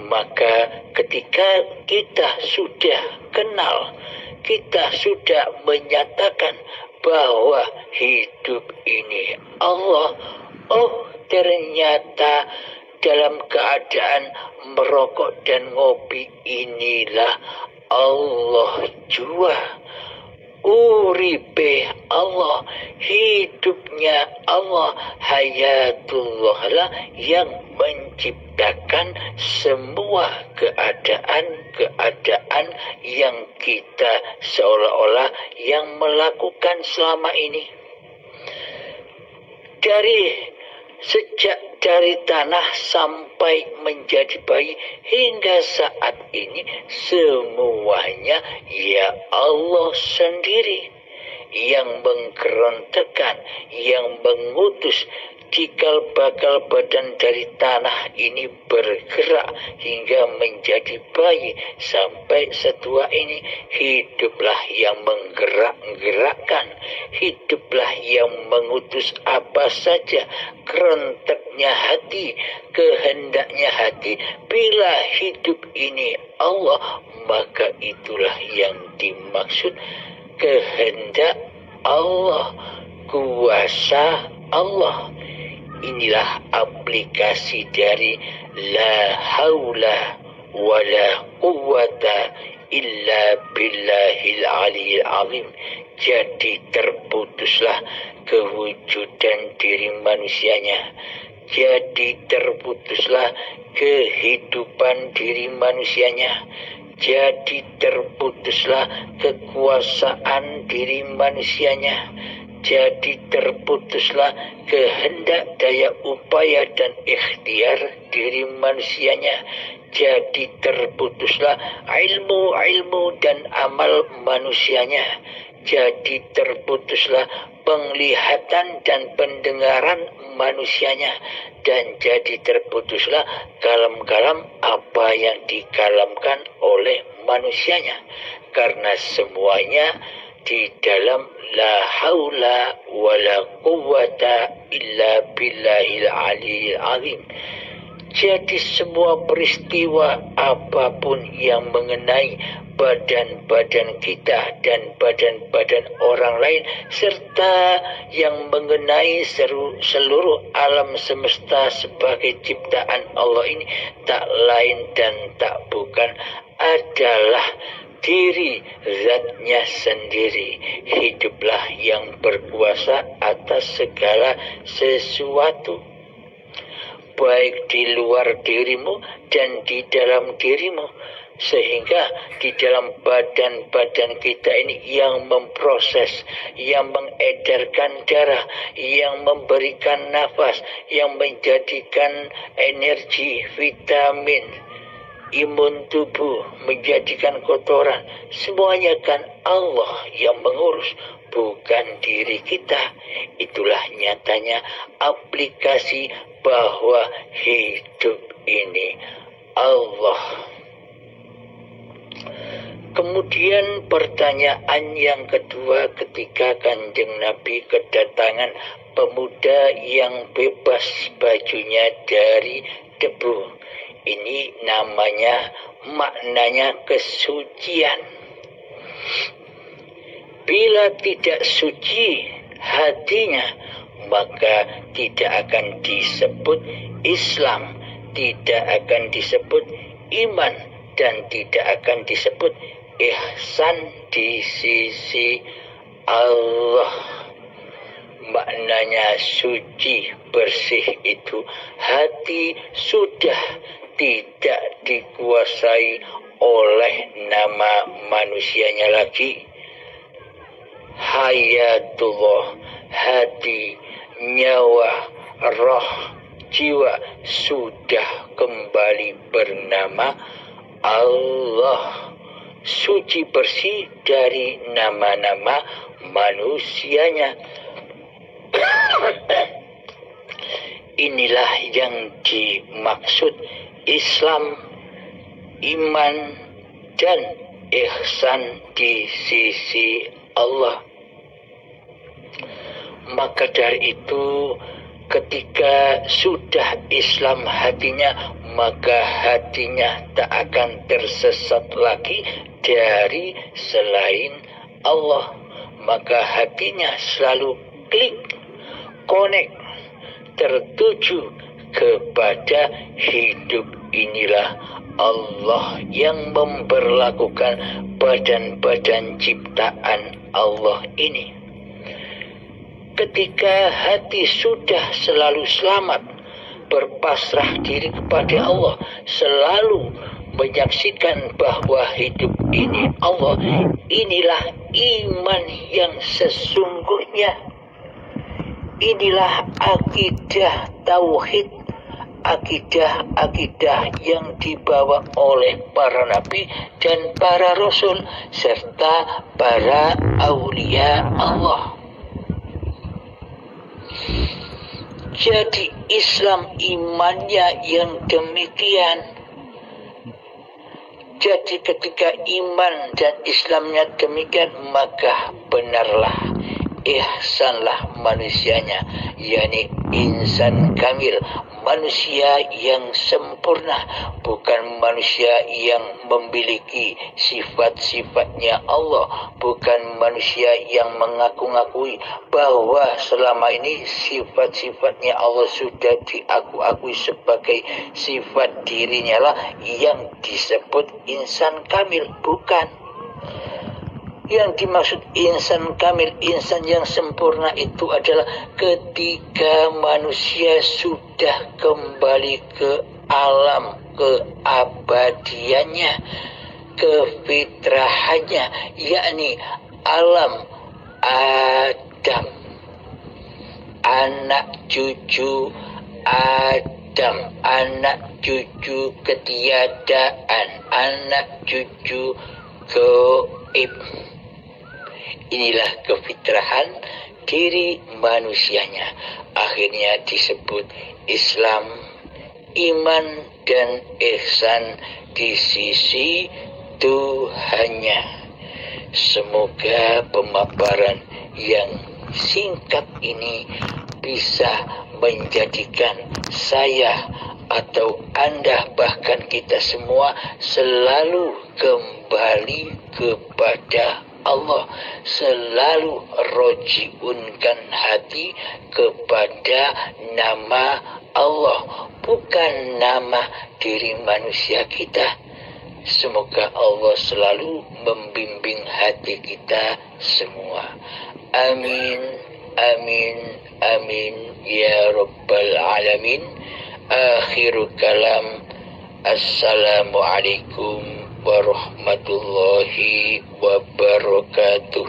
Maka ketika kita sudah kenal, kita sudah menyatakan bahwa hidup ini Allah, oh ternyata dalam keadaan merokok dan ngopi inilah Allah jua. Uripe Allah, hidupnya Allah, hayatullah lah yang menciptakan semua keadaan-keadaan yang kita seolah-olah yang melakukan selama ini. Sejak dari tanah sampai menjadi bayi hingga saat ini semuanya ya Allah sendiri yang menggerontakan, yang mengutus cikal bakal badan dari tanah ini bergerak hingga menjadi bayi sampai setua ini. Hiduplah yang menggerak-gerakkan, hiduplah yang mengutus apa saja kerenteknya hati, kehendaknya hati. Bila hidup ini Allah, maka itulah yang dimaksud kehendak Allah, kuasa Allah. Inilah aplikasi dari la haula wala quwata illa billahil aliyil azim. Jadi terputuslah kewujudan diri manusianya. Jadi terputuslah kehidupan diri manusianya. Jadi terputuslah kekuasaan diri manusianya. Jadi terputuslah kehendak, daya upaya dan ikhtiar diri manusianya. Jadi terputuslah ilmu dan amal manusianya. Jadi terputuslah penglihatan dan pendengaran manusianya. Dan jadi terputuslah kalam-kalam apa yang dikalamkan oleh manusianya. Karena semuanya di dalam la haula wala quwata illa billahil aliyil azim. Jadi semua peristiwa apapun yang mengenai badan-badan kita dan badan-badan orang lain serta yang mengenai seluruh alam semesta sebagai ciptaan Allah ini tak lain dan tak bukan adalah diri zatnya sendiri. Hiduplah yang berkuasa atas segala sesuatu, baik di luar dirimu dan di dalam dirimu. Sehingga di dalam badan-badan kita ini yang memproses, yang mengedarkan darah, yang memberikan nafas, yang menjadikan energi, vitamin, imun tubuh, menjadikan kotoran, semuanya kan Allah yang mengurus, bukan diri kita. Itulah nyatanya aplikasi bahwa hidup ini Allah. Kemudian pertanyaan yang kedua ketika Kanjeng Nabi kedatangan pemuda yang bebas bajunya dari debu. Ini maknanya kesucian. Bila tidak suci hatinya, maka tidak akan disebut Islam, tidak akan disebut iman, dan tidak akan disebut ihsan di sisi Allah. Maknanya suci, bersih itu hati sudah tidak dikuasai oleh nama manusianya lagi. Hayatullah, hati, nyawa, roh, jiwa sudah kembali bernama Allah. Suci bersih dari nama-nama manusianya. Inilah yang dimaksud Islam, iman, dan ihsan di sisi Allah. Maka dari itu ketika sudah Islam hatinya, maka hatinya tak akan tersesat lagi dari selain Allah. Maka hatinya selalu klik, connect, tertuju kepada hidup. Inilah Allah yang memperlakukan badan-badan ciptaan Allah ini. Ketika hati sudah selalu selamat, berpasrah diri kepada Allah, selalu menyaksikan bahwa hidup ini Allah, inilah iman yang sesungguhnya. Inilah akidah tauhid, akidah yang dibawa oleh para nabi dan para rasul serta para aulia Allah. Jadi Islam imannya yang demikian. Jadi ketika iman dan Islamnya demikian, maka benarlah, ihsanlah manusianya, yakni insan kamil, manusia yang sempurna, bukan manusia yang memiliki sifat-sifatnya Allah, bukan manusia yang mengaku-ngakui bahwa selama ini sifat-sifatnya Allah sudah diakui sebagai sifat dirinya lah yang disebut insan kamil, bukan. Yang dimaksud insan kamil, insan yang sempurna itu adalah ketika manusia sudah kembali ke alam keabadiannya, ke fitrahannya, yakni alam Adam, anak cucu Adam, anak cucu ketiadaan, anak cucu gaib. Inilah kefitrahan diri manusianya. Akhirnya disebut Islam, iman dan ihsan di sisi Tuhannya. Semoga pemaparan yang singkat ini bisa menjadikan saya atau Anda, bahkan kita semua selalu kembali kepada Allah, selalu rojiunkan hati kepada nama Allah, bukan nama diri manusia kita. Semoga Allah selalu membimbing hati kita semua. Amin, amin, amin ya rabbal alamin. Akhirul kalam. Assalamualaikum warahmatullahi wabarakatuh.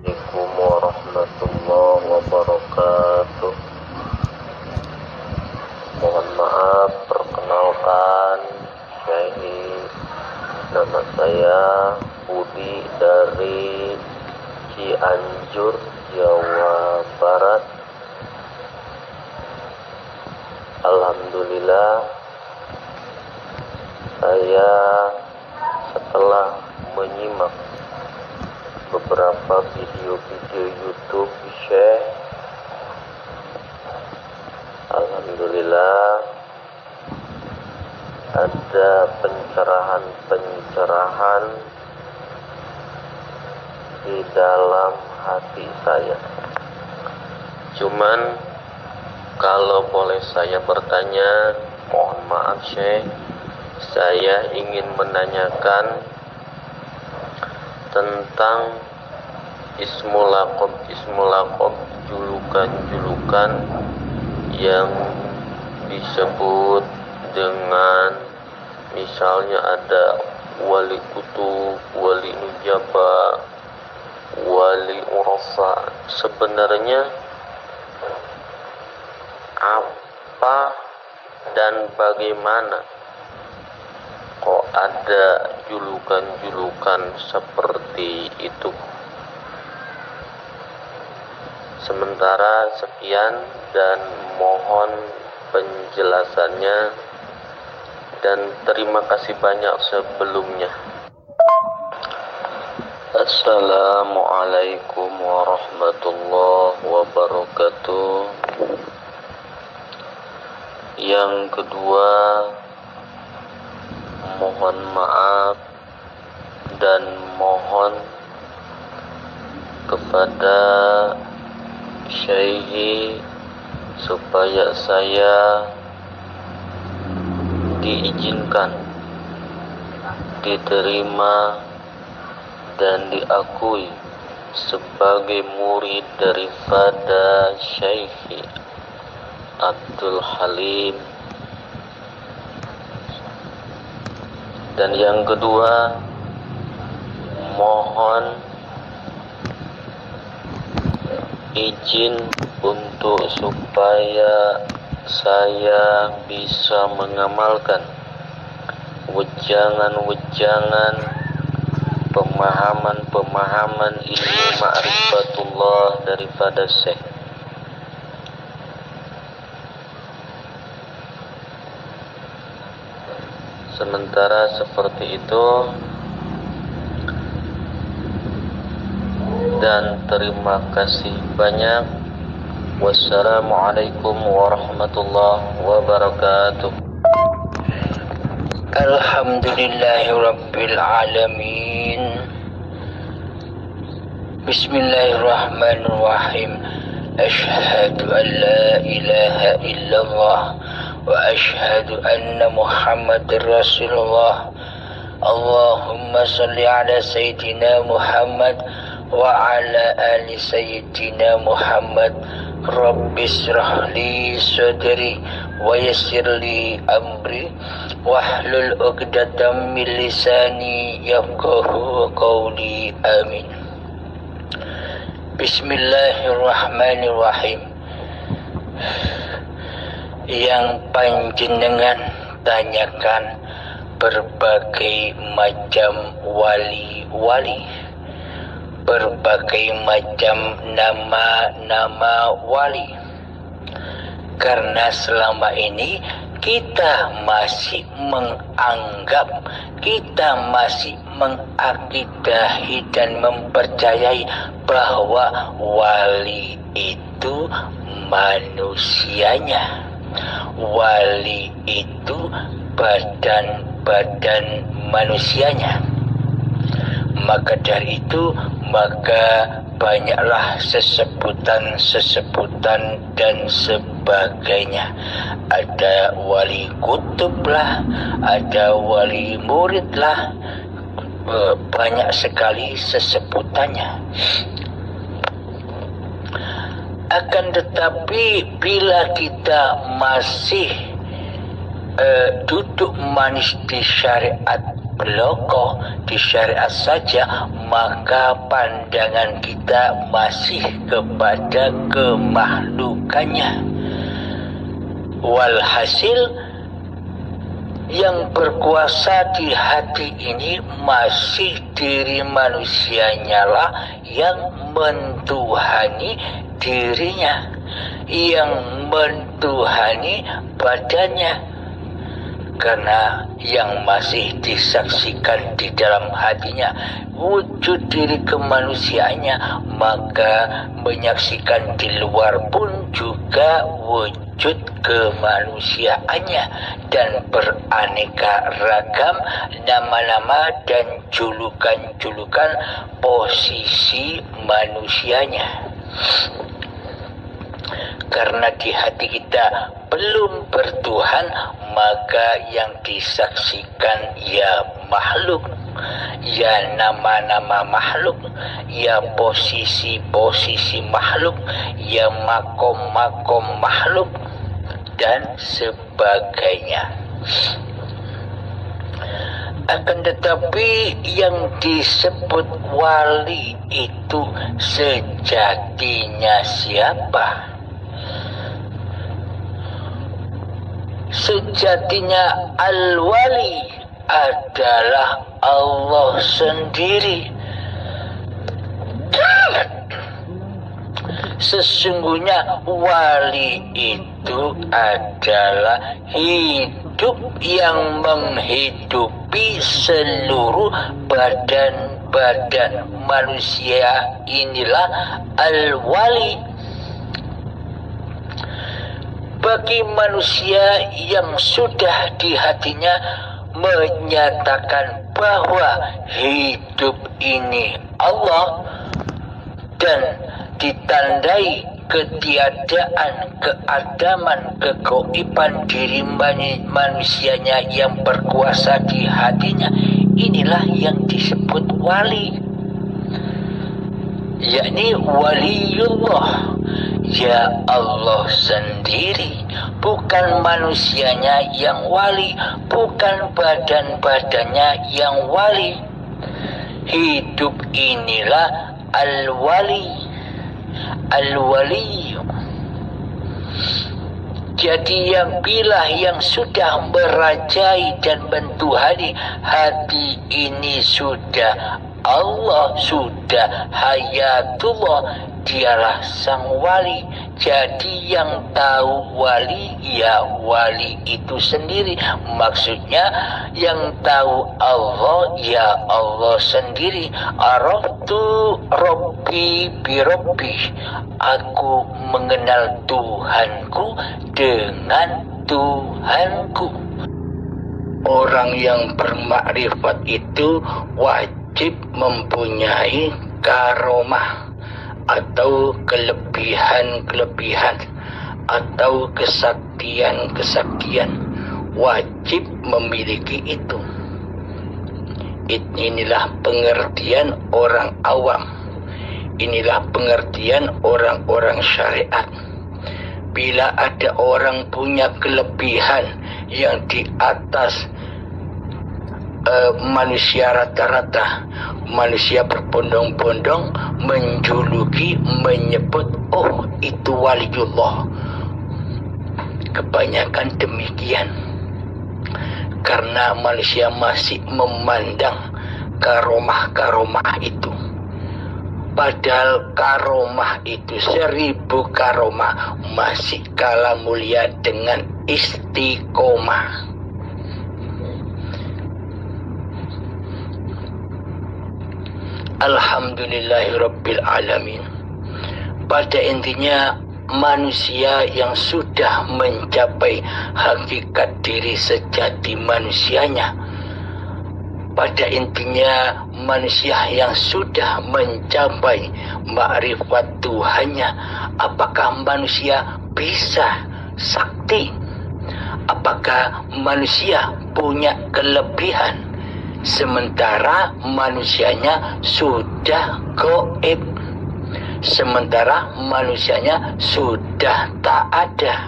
Assalamualaikum warahmatullahi wabarakatuh. Mohon maaf, perkenalkan, nama saya Budi dari Cianjur, Jawa Barat. Alhamdulillah, saya setelah menyimak beberapa video-video YouTube Syekh, alhamdulillah ada pencerahan di dalam hati saya. Cuman kalau boleh saya bertanya, mohon maaf Syekh, saya ingin menanyakan tentang ismul laqab, julukan-julukan yang disebut dengan, misalnya ada wali kutub, wali nujaba, wali urasa. Sebenarnya apa dan bagaimana kok ada julukan-julukan seperti itu? Sementara sekian dan mohon penjelasannya, dan terima kasih banyak sebelumnya. Assalamualaikum warahmatullahi wabarakatuh. Yang kedua, mohon maaf dan mohon kepada Syekh supaya saya diizinkan, diterima dan diakui sebagai murid daripada Syekh Abdul Halim. Dan yang kedua, mohon izin untuk supaya saya bisa mengamalkan wejangan-wejangan pemahaman ilmu ma'rifatullah daripada Syekh. Sementara seperti itu, dan terima kasih banyak. Wassalamualaikum warahmatullahi wabarakatuh. Alhamdulillahirabbil alamin. Bismillahirrahmanirrahim. Asyhadu an la ilaha illallah wa asyhadu anna Muhammadar Rasulullah. Allahumma salli ala sayyidina Muhammad wa ala ali sayyidina Muhammad. Rabbi shrah li sadri wa yassir li amri wahlul 'uqdatam min lisani yafqahu qawli. Amin. Bismillahirrahmanirrahim. Yang panjenengan tanyakan berbagai macam wali-wali, berbagai macam nama-nama wali, karena selama ini kita masih menganggap, kita masih mengakidahi dan mempercayai bahwa wali itu manusianya, wali itu badan manusianya. Maka dari itu, maka banyaklah sesebutan dan sebagainya. Ada wali kutub lah, ada wali murid lah, banyak sekali sesebutannya. Akan tetapi bila kita masih duduk manis di syariat beloko, di syariat saja, maka pandangan kita masih kepada kemakhlukannya. Walhasil yang berkuasa di hati ini masih diri manusianya lah yang mentuhani dirinya, yang mentuhani badannya. Karena yang masih disaksikan di dalam hatinya wujud diri kemanusiaannya, maka menyaksikan di luar pun juga wujud kemanusiaannya, dan beraneka ragam nama-nama dan julukan-julukan posisi manusianya. Karena di hati kita belum bertuhan, maka yang disaksikan ya makhluk, ya nama-nama makhluk, ya posisi-posisi makhluk, ya makom-makom makhluk, dan sebagainya. Akan tetapi yang disebut wali itu sejatinya siapa? Sejatinya al-wali adalah Allah sendiri. Sesungguhnya wali itu adalah hidup yang menghidupi Tapi seluruh badan-badan manusia inilah al-wali. Bagi manusia yang sudah di hatinya menyatakan bahwa hidup ini Allah dan ditandai ketiadaan, keadaman, kegoiban diri manusianya yang berkuasa di hatinya, inilah yang disebut wali, yakni waliullah, ya Allah sendiri, bukan manusianya yang wali, bukan badan-badannya yang wali. Hidup inilah al-wali. Al-wali. Jadi bila yang sudah merajai dan mentuhani hati ini sudah Allah, sudah hayatullah, dialah sang wali. Jadi yang tahu wali, ya wali itu sendiri. Maksudnya yang tahu Allah, ya Allah sendiri. Araftu Rabbi bi Rabbi. Aku mengenal Tuhanku dengan Tuhanku. Orang yang bermakrifat itu wajib mempunyai karomah atau kelebihan-kelebihan atau kesaktian-kesaktian, wajib memiliki itu. Inilah pengertian orang awam, inilah pengertian orang-orang syariat. Bila ada orang punya kelebihan yang di atas manusia rata-rata, manusia berbondong-bondong menjuluki, menyebut, oh itu waliullah. Kebanyakan demikian, karena manusia masih memandang karomah-karomah itu. Padahal karomah itu 1000 karomah masih kalah mulia dengan istiqomah. Alhamdulillahirabbil alamin. Pada intinya manusia yang sudah mencapai hakikat diri sejati manusianya, pada intinya manusia yang sudah mencapai makrifat Tuhannya, apakah manusia bisa sakti? Apakah manusia punya kelebihan sementara manusianya sudah gaib, sementara manusianya sudah tak ada?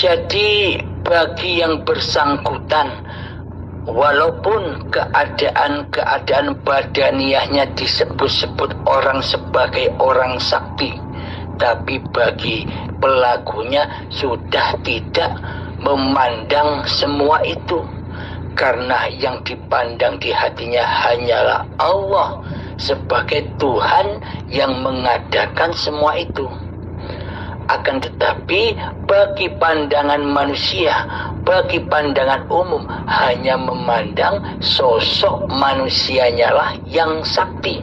Jadi bagi yang bersangkutan, walaupun keadaan badaniahnya disebut-sebut orang sebagai orang sakti, tapi bagi pelakunya sudah tidak memandang semua itu. Karena yang dipandang di hatinya hanyalah Allah sebagai Tuhan yang mengadakan semua itu. Akan tetapi bagi pandangan manusia, bagi pandangan umum, hanya memandang sosok manusianya lah yang sakti.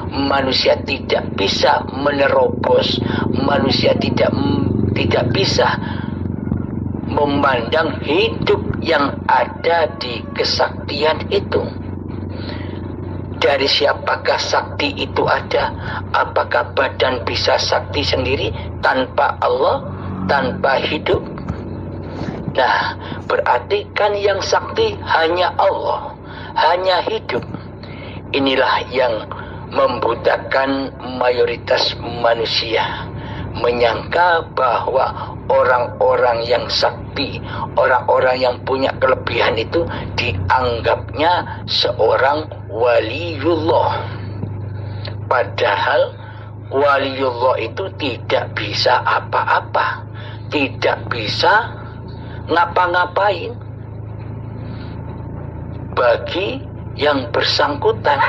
Manusia tidak bisa menerobos, manusia tidak bisa memandang hidup yang ada di kesaktian itu. Dari siapakah sakti itu ada? Apakah badan bisa sakti sendiri tanpa Allah, tanpa hidup? Nah, berarti kan yang sakti hanya Allah, hanya hidup. Inilah yang membutakan mayoritas manusia, menyangka bahwa orang-orang yang sakti, orang-orang yang punya kelebihan itu dianggapnya seorang waliullah. Padahal waliullah itu tidak bisa apa-apa, tidak bisa ngapa-ngapain bagi yang bersangkutan.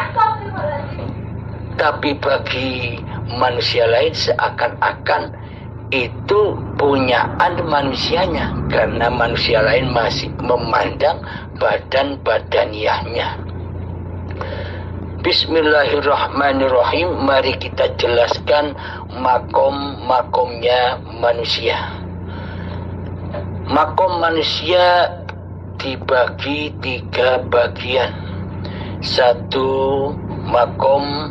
Tapi bagi manusia lain seakan-akan itu punyaan manusianya, karena manusia lain masih memandang badan badaniahnya. Bismillahirrahmanirrahim. Mari kita jelaskan makom-makomnya manusia. Makom manusia dibagi 3 bagian. 1, makom